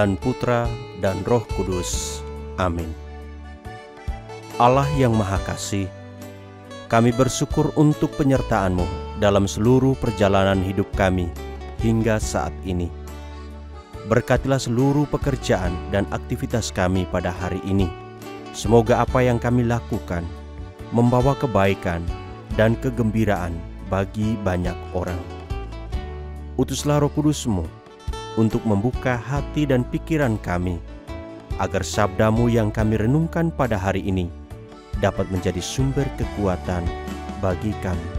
dan Putra, dan Roh Kudus. Amin. Allah yang Maha Kasih, kami bersyukur untuk penyertaan-Mu dalam seluruh perjalanan hidup kami hingga saat ini. Berkatilah seluruh pekerjaan dan aktivitas kami pada hari ini. Semoga apa yang kami lakukan membawa kebaikan dan kegembiraan bagi banyak orang. Utuslah Roh Kudus-Mu untuk membuka hati dan pikiran kami, agar sabda-Mu yang kami renungkan pada hari ini dapat menjadi sumber kekuatan bagi kami.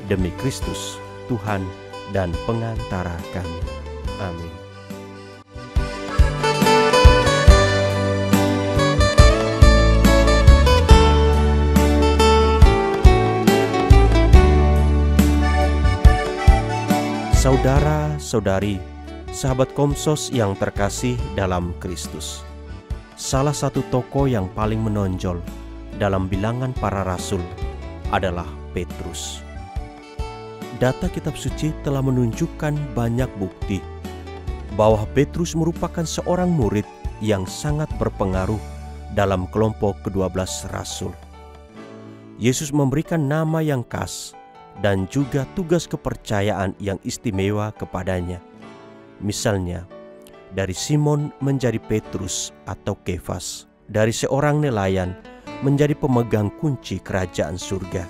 Demi Kristus, Tuhan dan pengantara kami. Amin. Saudara-saudari, sahabat Komsos yang terkasih dalam Kristus, salah satu tokoh yang paling menonjol dalam bilangan para rasul adalah Petrus. Data kitab suci telah menunjukkan banyak bukti bahwa Petrus merupakan seorang murid yang sangat berpengaruh dalam kelompok ke-12 rasul. Yesus memberikan nama yang khas dan juga tugas kepercayaan yang istimewa kepadanya. Misalnya, dari Simon menjadi Petrus atau Kefas, dari seorang nelayan menjadi pemegang kunci kerajaan surga.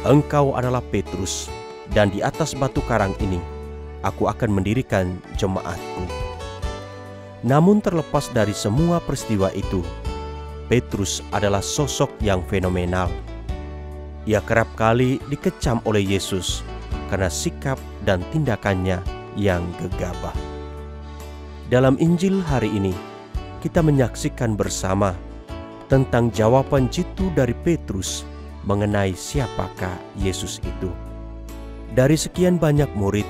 Engkau adalah Petrus, dan di atas batu karang ini aku akan mendirikan jemaatku. Namun terlepas dari semua peristiwa itu, Petrus adalah sosok yang fenomenal. Ia kerap kali dikecam oleh Yesus karena sikap dan tindakannya yang gegabah. Dalam Injil hari ini, kita menyaksikan bersama tentang jawaban jitu dari Petrus mengenai siapakah Yesus itu. Dari sekian banyak murid,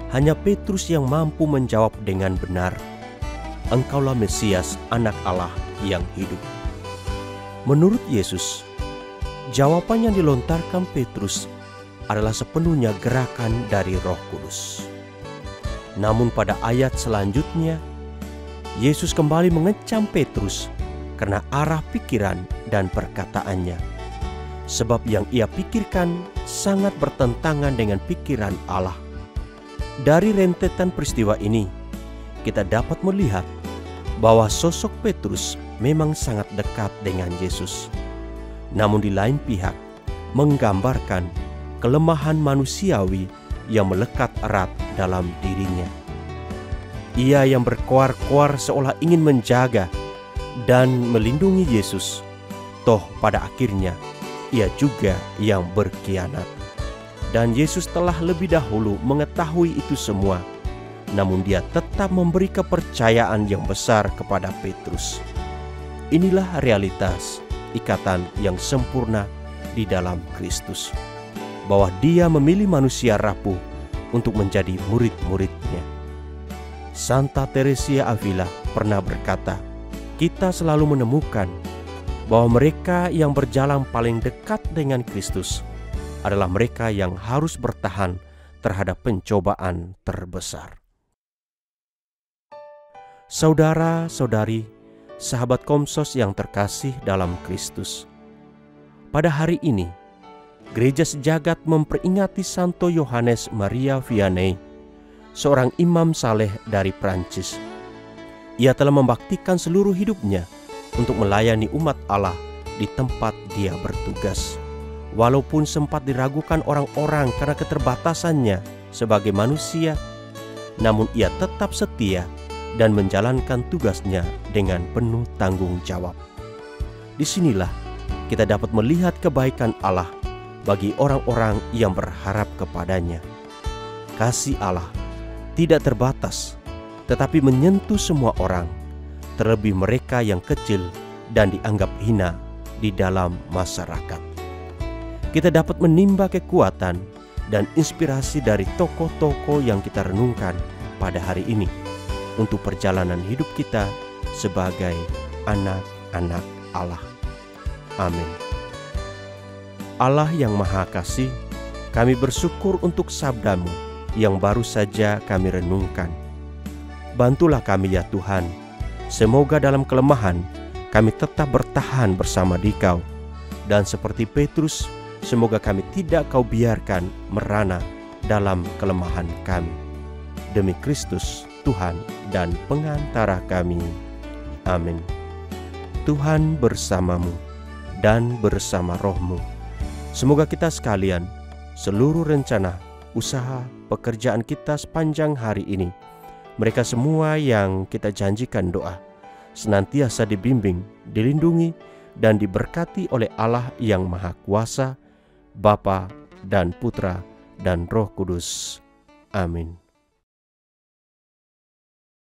hanya Petrus yang mampu menjawab dengan benar, "Engkaulah Mesias, Anak Allah yang hidup." Menurut Yesus, jawaban yang dilontarkan Petrus adalah sepenuhnya gerakan dari Roh Kudus. Namun pada ayat selanjutnya, Yesus kembali mengecam Petrus karena arah pikiran dan perkataannya. Sebab yang ia pikirkan sangat bertentangan dengan pikiran Allah. Dari rentetan peristiwa ini, kita dapat melihat bahwa sosok Petrus memang sangat dekat dengan Yesus. Namun di lain pihak, menggambarkan kelemahan manusiawi yang melekat erat dalam dirinya. Ia yang berkoar-koar seolah ingin menjaga dan melindungi Yesus, toh pada akhirnya ia juga yang berkhianat. Dan Yesus telah lebih dahulu mengetahui itu semua, namun dia tetap memberi kepercayaan yang besar kepada Petrus. Inilah realitas ikatan yang sempurna di dalam Kristus, bahwa Dia memilih manusia rapuh untuk menjadi murid-muridnya. Santa Teresia Avila pernah berkata, kita selalu menemukan bahwa mereka yang berjalan paling dekat dengan Kristus adalah mereka yang harus bertahan terhadap pencobaan terbesar. Saudara-saudari, sahabat Komsos yang terkasih dalam Kristus, pada hari ini, Gereja Sejagat memperingati Santo Yohanes Maria Vianney, seorang imam saleh dari Prancis. Ia telah membaktikan seluruh hidupnya untuk melayani umat Allah di tempat dia bertugas. Walaupun sempat diragukan orang-orang karena keterbatasannya sebagai manusia, namun ia tetap setia dan menjalankan tugasnya dengan penuh tanggung jawab. Disinilah kita dapat melihat kebaikan Allah bagi orang-orang yang berharap kepadanya. Kasih Allah tidak terbatas, tetapi menyentuh semua orang, terlebih mereka yang kecil dan dianggap hina di dalam masyarakat. Kita dapat menimba kekuatan dan inspirasi dari tokoh-tokoh yang kita renungkan pada hari ini untuk perjalanan hidup kita sebagai anak-anak Allah. Amin. Allah yang Maha Kasih, kami bersyukur untuk sabda-Mu yang baru saja kami renungkan. bantulah kami ya Tuhan. Semoga dalam kelemahan kami tetap bertahan bersama Dikau. Dan seperti Petrus, semoga kami tidak Kau biarkan merana dalam kelemahan kami. Demi Kristus, Tuhan dan pengantara kami. Amin. Tuhan bersamamu dan bersama rohmu. Semoga kita sekalian, seluruh rencana, usaha, pekerjaan kita sepanjang hari ini, mereka semua yang kita janjikan doa, senantiasa dibimbing, dilindungi, dan diberkati oleh Allah yang Maha Kuasa, Bapa dan Putra dan Roh Kudus. Amin.